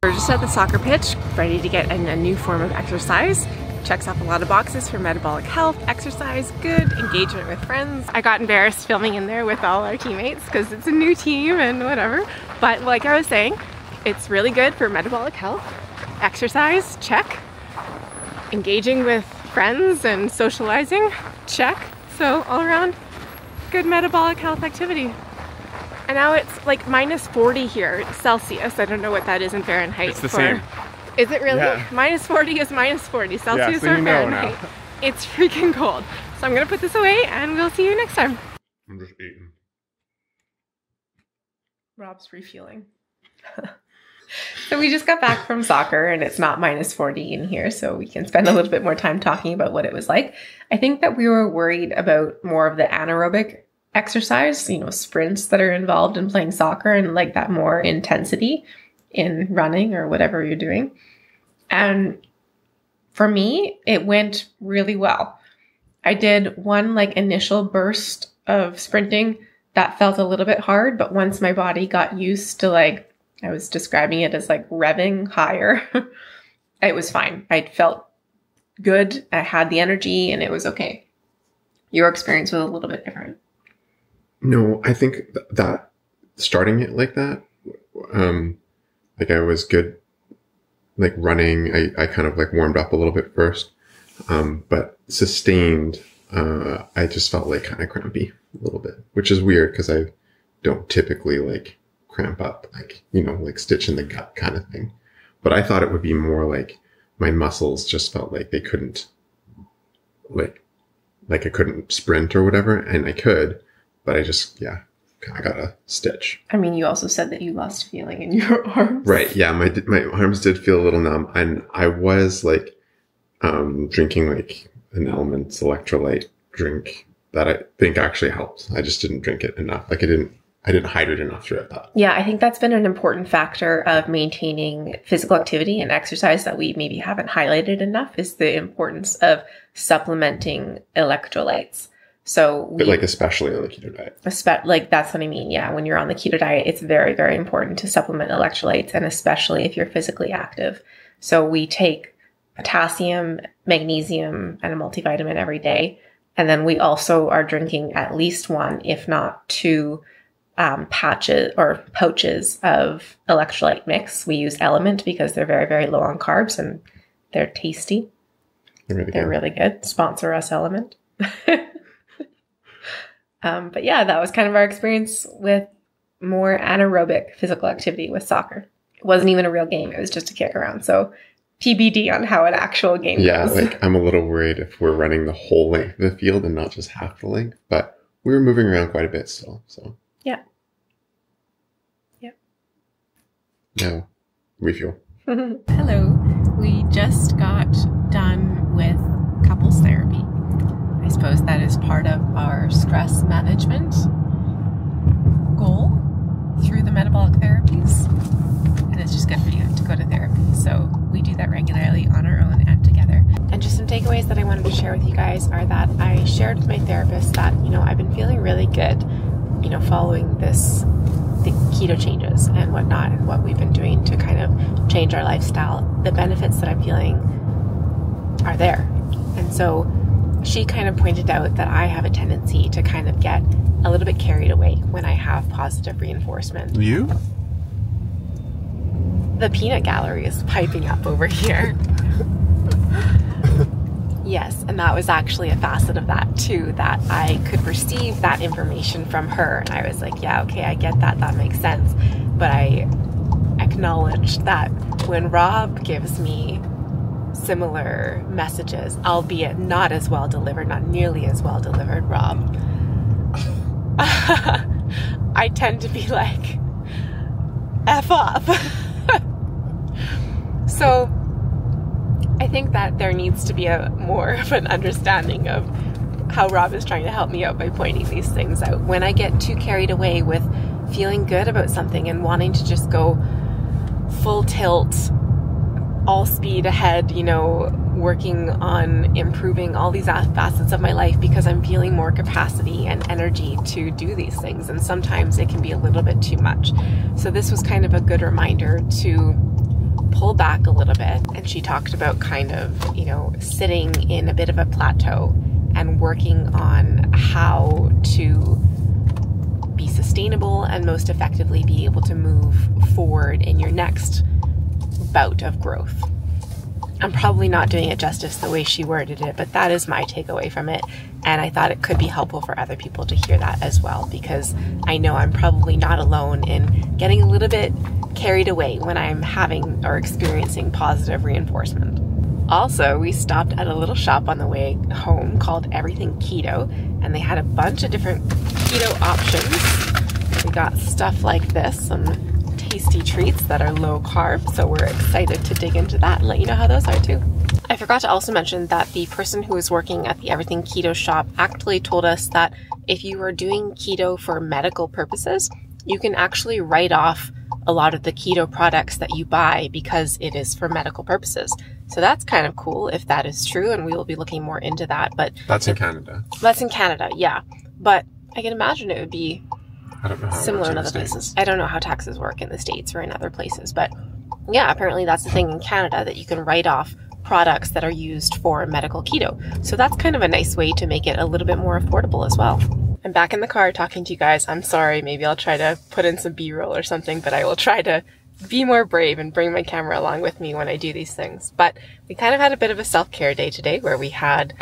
We're just at the soccer pitch, ready to get in a new form of exercise. Checks off a lot of boxes for metabolic health, exercise, good, engagement with friends. I got embarrassed filming in there with all our teammates because it's a new team and whatever. But like I was saying, it's really good for metabolic health, exercise, check. Engaging with friends and socializing, check. So all around, good metabolic health activity. And now it's like minus 40 here, Celsius. I don't know what that is in Fahrenheit. It's the same. Is it really? Yeah. Minus 40 is minus 40 Celsius yeah, so or Fahrenheit. Now. It's freaking cold. So I'm gonna put this away and we'll see you next time. I'm just eating. Rob's refueling. So we just got back from soccer and it's not minus 40 in here, so we can spend a little bit more time talking about what it was like. I think that we were worried about more of the anaerobic exercise, you know, sprints that are involved in playing soccer and like that more intensity in running or whatever you're doing. And for me, it went really well. I did one like initial burst of sprinting that felt a little bit hard, but once my body got used to, like, I was describing it as like revving higher, it was fine. I felt good. I had the energy and it was okay. Your experience was a little bit different. No, I think that starting it like that, like I was good, like running, I kind of like warmed up a little bit first, but sustained, I just felt like kind of crampy a little bit, which is weird because I don't typically like cramp up, like, you know, like stitch in the gut kind of thing. But I thought it would be more like my muscles just felt like they couldn't, like I couldn't sprint or whatever, and I could, but I just, yeah, kind of got a stitch. I mean, you also said that you lost feeling in your arms. Right. Yeah. My arms did feel a little numb, and I was like, drinking like an Element's electrolyte drink that I think actually helped. I just didn't drink it enough. Like I didn't hydrate enough throughout that. Yeah, I think that's been an important factor of maintaining physical activity and exercise that we maybe haven't highlighted enough, is the importance of supplementing electrolytes. So but like especially on the keto diet. Like that's what I mean. Yeah. When you're on the keto diet, it's very, very important to supplement electrolytes, and especially if you're physically active. So we take potassium, magnesium, and a multivitamin every day. And then we also are drinking at least one, if not two, pouches of electrolyte mix. We use Element because they're very, very low on carbs and they're tasty. They're really good. Sponsor us, Element. But yeah, that was kind of our experience with more anaerobic physical activity with soccer. It wasn't even a real game. It was just a kick around. So TBD on how an actual game goes. Yeah, like I'm a little worried if we're running the whole length of the field and not just half the length, but we were moving around quite a bit still. So yeah. Yeah. Now, refuel. Hello. We just got done with couples therapy. I suppose that is part of our stress management goal through the metabolic therapies. And it's just good for you to go to therapy. So we do that regularly on our own and together. And just some takeaways that I wanted to share with you guys are that I shared with my therapist that, you know, I've been feeling really good, you know, following the keto changes and whatnot, and what we've been doing to kind of change our lifestyle. The benefits that I'm feeling are there. And so she kind of pointed out that I have a tendency to kind of get a little bit carried away when I have positive reinforcement. You? The peanut gallery is piping up over here. Yes, and that was actually a facet of that too, that I could receive that information from her. And I was like, yeah, okay, I get that. That makes sense. But I acknowledged that when Rob gives me similar messages, albeit not as well delivered, not nearly as well delivered, Rob, I tend to be like, F off. So I think that there needs to be more of an understanding of how Rob is trying to help me out by pointing these things out. When I get too carried away with feeling good about something and wanting to just go full tilt all speed ahead, you know, working on improving all these facets of my life because I'm feeling more capacity and energy to do these things. And sometimes it can be a little bit too much. So this was kind of a good reminder to pull back a little bit. And she talked about kind of, you know, sitting in a bit of a plateau and working on how to be sustainable and most effectively be able to move forward in your next bout of growth. I'm probably not doing it justice the way she worded it, but that is my takeaway from it. And I thought it could be helpful for other people to hear that as well, because I know I'm probably not alone in getting a little bit carried away when I'm having or experiencing positive reinforcement. Also, we stopped at a little shop on the way home called Everything Keto, and they had a bunch of different keto options. We got stuff like this, some tasty treats that are low carb, so we're excited to dig into that and let you know how those are too. I forgot to also mention that the person who was working at the Everything Keto shop actually told us that if you are doing keto for medical purposes, you can actually write off a lot of the keto products that you buy because it is for medical purposes. So that's kind of cool if that is true, and we will be looking more into that. But That's in Canada. That's in Canada, yeah. But I can imagine it would be I don't know how similar in other places. I don't know how taxes work in the States or in other places, but yeah, apparently that's the thing in Canada, that you can write off products that are used for medical keto. So that's kind of a nice way to make it a little bit more affordable as well. I'm back in the car talking to you guys. I'm sorry, maybe I'll try to put in some B-roll or something, but I will try to be more brave and bring my camera along with me when I do these things. But we kind of had a bit of a self-care day today where we had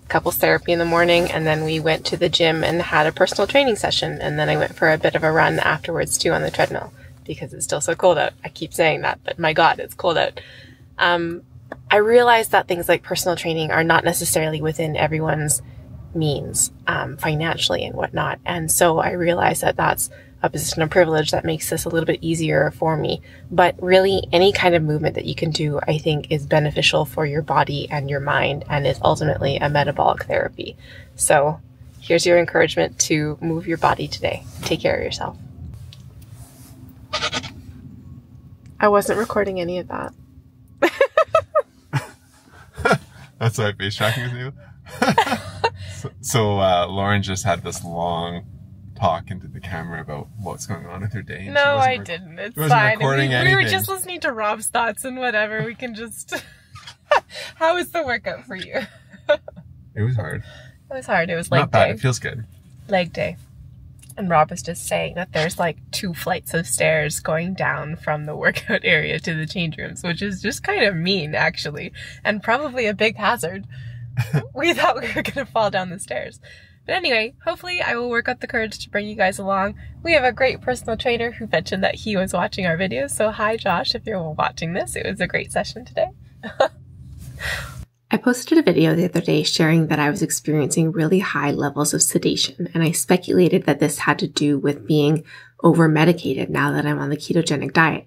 couples therapy in the morning, and then we went to the gym and had a personal training session, and then I went for a bit of a run afterwards too on the treadmill because it's still so cold out. I keep saying that, but my God, it's cold out. I realized that things like personal training are not necessarily within everyone's means financially and whatnot, and so I realized that that's a position of privilege that makes this a little bit easier for me. But really, any kind of movement that you can do, I think, is beneficial for your body and your mind, and is ultimately a metabolic therapy. So here's your encouragement to move your body today. Take care of yourself. I wasn't recording any of that. That's why face tracking is new. So Lauren just had this long talk into the camera about what's going on with her day. No, I didn't. It's fine. We were just listening to Rob's thoughts and whatever. We can just... How was the workout for you? It was hard. It was hard. It was leg Not bad. day. It feels good. Leg day. And Rob was just saying that there's like 2 flights of stairs going down from the workout area to the change rooms, which is just kind of mean, actually, and probably a big hazard. We thought we were going to fall down the stairs. But anyway, hopefully I will work up the courage to bring you guys along. We have a great personal trainer who mentioned that he was watching our videos. So hi, Josh, if you're watching this. It was a great session today. I posted a video the other day sharing that I was experiencing really high levels of sedation, and I speculated that this had to do with being over-medicated now that I'm on the ketogenic diet.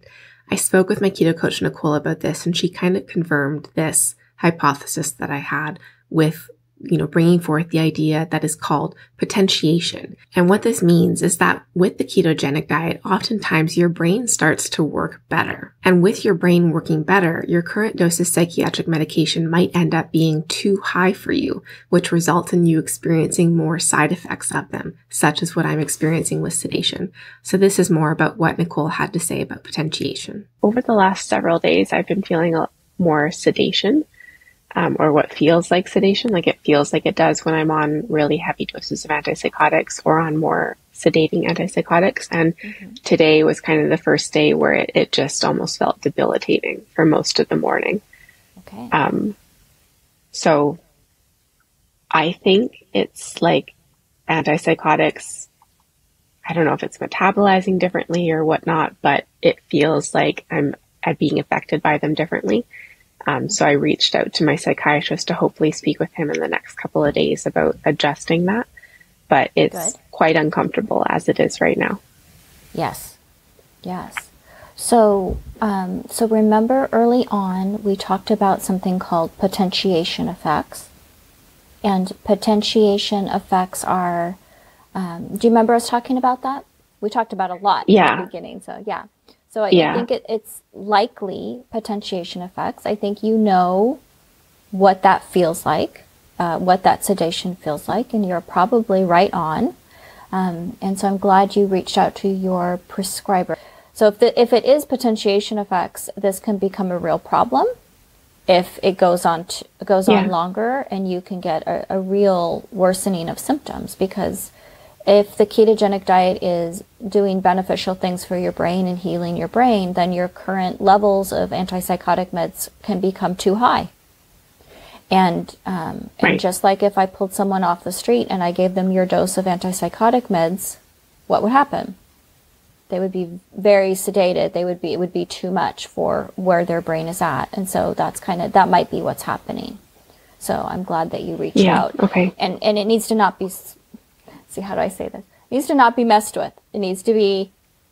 I spoke with my keto coach, Nicole, about this, and she kind of confirmed this hypothesis that I had with bringing forth the idea that is called potentiation. And what this means is that with the ketogenic diet, oftentimes your brain starts to work better. And with your brain working better, your current dose of psychiatric medication might end up being too high for you, which results in you experiencing more side effects of them, such as what I'm experiencing with sedation. So this is more about what Nicole had to say about potentiation. Over the last several days, I've been feeling more sedation. Or what feels like sedation, like it feels like it does when I'm on really heavy doses of antipsychotics or on more sedating antipsychotics. And today was kind of the first day where it just almost felt debilitating for most of the morning. Okay. So I think it's like antipsychotics, I don't know if it's metabolizing differently or whatnot, but it feels like I'm being affected by them differently. So I reached out to my psychiatrist to hopefully speak with him in the next couple of days about adjusting that. But it's quite uncomfortable as it is right now. Yes. So, so remember early on, we talked about something called potentiation effects. And potentiation effects are, do you remember us talking about that? We talked about a lot in the beginning. So yeah. So I think it's likely potentiation effects. I think you know what that feels like, what that sedation feels like, and you're probably right on. And so I'm glad you reached out to your prescriber. So if it is potentiation effects, this can become a real problem if it goes on longer, and you can get a real worsening of symptoms, because if the ketogenic diet is doing beneficial things for your brain and healing your brain, then your current levels of antipsychotic meds can become too high. And just like if I pulled someone off the street and I gave them your dose of antipsychotic meds, what would happen? They would be very sedated. It would be too much for where their brain is at. And so that might be what's happening. So I'm glad that you reached out. Okay. And it needs to not be, how do I say this? It needs to not be messed with. It needs to be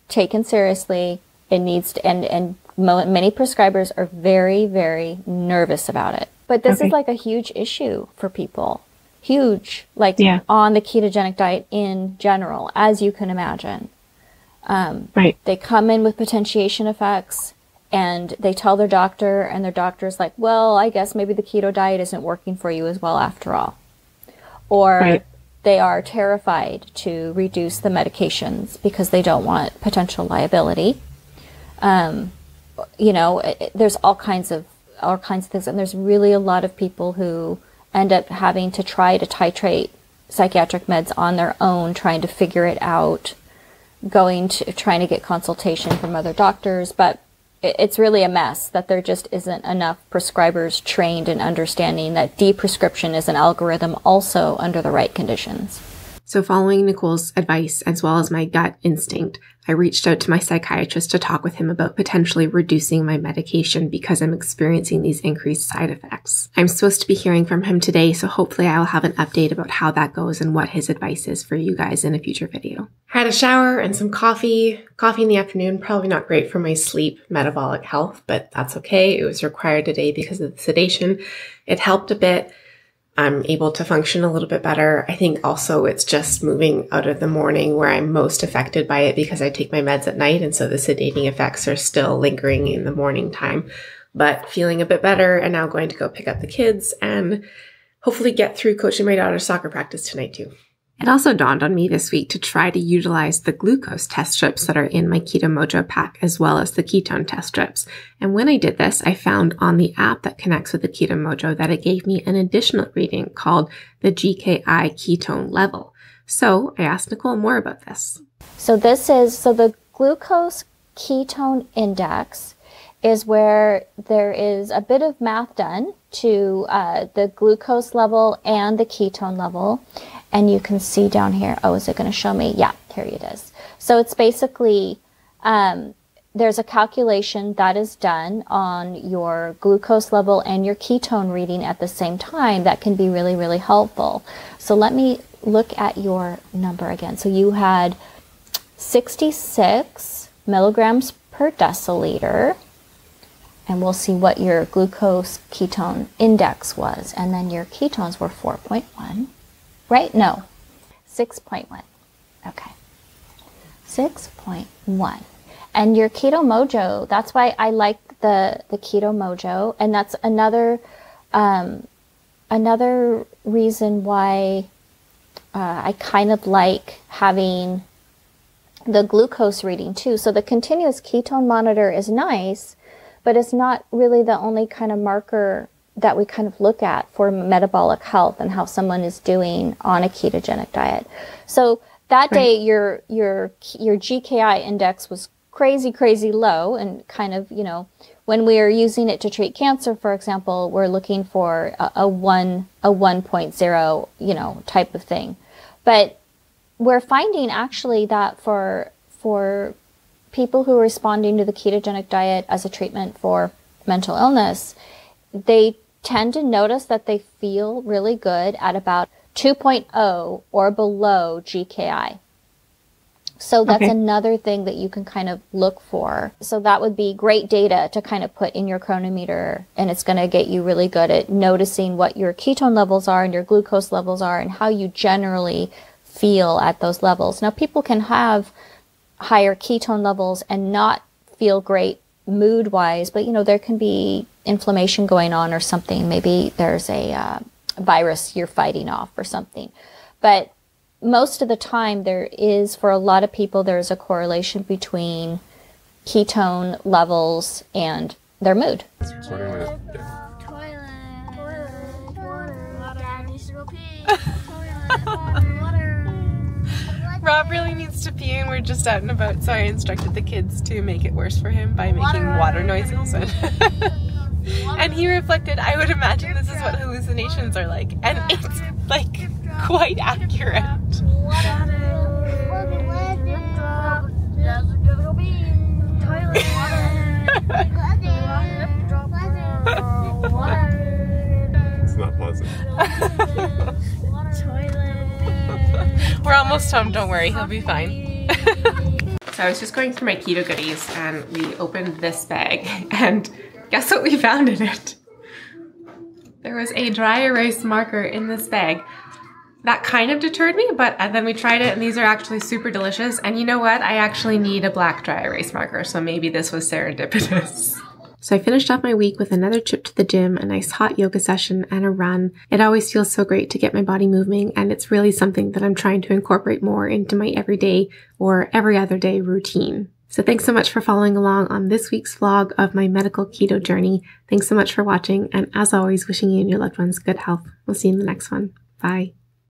taken seriously. It needs to, and many prescribers are very, very nervous about it. But this is like a huge issue for people. Huge, on the ketogenic diet in general, as you can imagine. They come in with potentiation effects and they tell their doctor, and their doctor's like, well, I guess maybe the keto diet isn't working for you as well after all. Or they are terrified to reduce the medications because they don't want potential liability. There's all kinds of things, and there's really a lot of people who end up having to try to titrate psychiatric meds on their own, trying to figure it out, trying to get consultation from other doctors, but it's really a mess that there just isn't enough prescribers trained in understanding that de-prescription is an algorithm also under the right conditions. So following Nicole's advice, as well as my gut instinct, I reached out to my psychiatrist to talk with him about potentially reducing my medication because I'm experiencing these increased side effects. I'm supposed to be hearing from him today, so hopefully I'll have an update about how that goes and what his advice is for you guys in a future video. I had a shower and some coffee. Coffee in the afternoon, probably not great for my sleep, metabolic health, but that's okay. It was required today because of the sedation. It helped a bit. I'm able to function a little bit better. I think also it's just moving out of the morning where I'm most affected by it because I take my meds at night. And so the sedating effects are still lingering in the morning time, but feeling a bit better, and now going to go pick up the kids and hopefully get through coaching my daughter's soccer practice tonight too. It also dawned on me this week to try to utilize the glucose test strips that are in my Keto Mojo pack, as well as the ketone test strips. And when I did this, I found on the app that connects with the Keto Mojo that it gave me an additional reading called the GKI ketone level. So I asked Nicole more about this. So the glucose ketone index is where there is a bit of math done to the glucose level and the ketone level. And you can see down here, is it going to show me? Yeah, here it is. So it's basically, there's a calculation that is done on your glucose level and your ketone reading at the same time that can be really, really helpful. So let me look at your number again. So you had 66 milligrams per deciliter, and we'll see what your glucose ketone index was. And then your ketones were 4.1. Right? No. 6.1. Okay. 6.1. And your Keto Mojo, that's why I like the Keto Mojo. And that's another reason why I kind of like having the glucose reading too. So the continuous ketone monitor is nice, but it's not really the only kind of marker that we kind of look at for metabolic health and how someone is doing on a ketogenic diet. So that day, your GKI index was crazy low, and kind of, when we are using it to treat cancer, for example, we're looking for a 1.0, type of thing. But we're finding actually that for people who are responding to the ketogenic diet as a treatment for mental illness, they tend to notice that they feel really good at about 2.0 or below GKI. So that's another thing that you can kind of look for. So that would be great data to kind of put in your chronometer, and it's going to get you really good at noticing what your ketone levels are and your glucose levels are and how you generally feel at those levels. Now, people can have higher ketone levels and not feel great mood wise, but there can be inflammation going on or something. Maybe there's a virus you're fighting off or something. But most of the time for a lot of people, there's a correlation between ketone levels and their mood. Rob really needs to pee and we're just out and about, so I instructed the kids to make it worse for him by making water noises. And he reflected, I would imagine this is what hallucinations are like. And it's like quite accurate. It's not positive. We're almost home, don't worry, he'll be fine. So I was just going through my keto goodies and we opened this bag and guess what we found in it? There was a dry erase marker in this bag. That kind of deterred me, but then we tried it and these are actually super delicious. And you know what? I actually need a black dry erase marker, so maybe this was serendipitous. So I finished off my week with another trip to the gym, a nice hot yoga session, and a run. It always feels so great to get my body moving, and it's really something that I'm trying to incorporate more into my everyday or every other day routine. So thanks so much for following along on this week's vlog of my medical keto journey. Thanks so much for watching, and as always, wishing you and your loved ones good health. We'll see you in the next one. Bye.